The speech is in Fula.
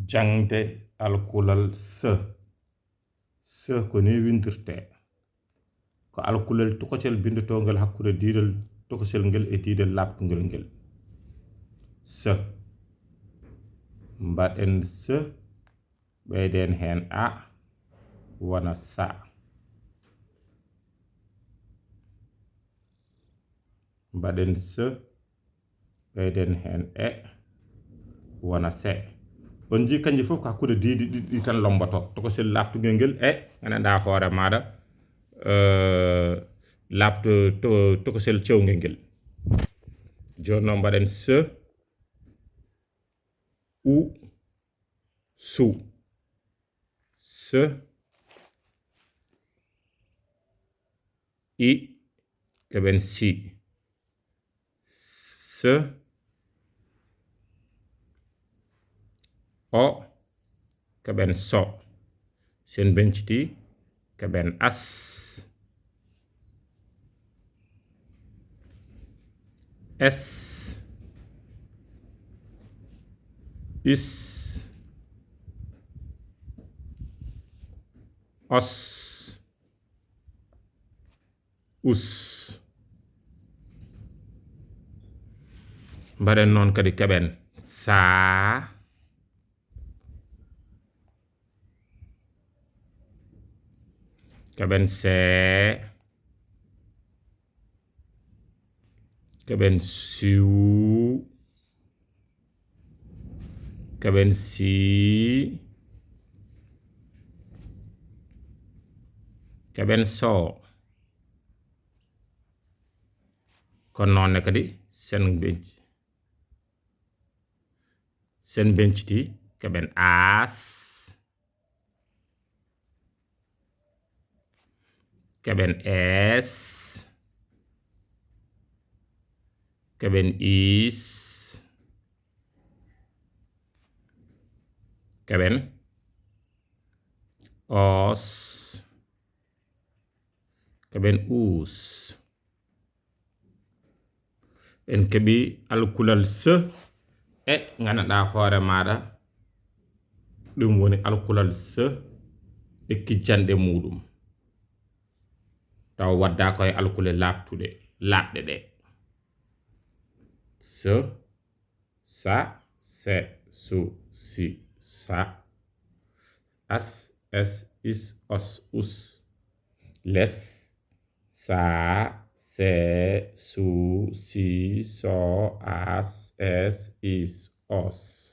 jangde alkulal se ko ni windirte ko alkulal tokosel bindotongal hakkude diidal tokosel ngel e diidal labtungel ngel se mbaɗen se ɓeyden hen a wona sa mbaɗen se ɓeyden hen e wona se on ji kanji fof ko hakkude diidi ɗiɗi tan lomboto tokosel labtungel ngel e gandanɗa hoore maɗa labto tokosel cewngel ngel joni noon mbaɗen se u su se i keɓen si se o keɓen so sen benciti keɓen as es is os us mbaɗen noon kadi keɓen saa keɓen see keɓen siw keɓen sii keɓen soo kono noonne kadi sen benciti keɓen aas keɓen ees keɓen iis keɓen oos keɓen uus en keɓi alkulal se e gandanɗa hoore maɗa ɗum woni alkulal se e kijjanɗe muɗum taw wadda koye alkule labɗe ɗe se sa se su si sa as es is os us les saa see su si so as es is os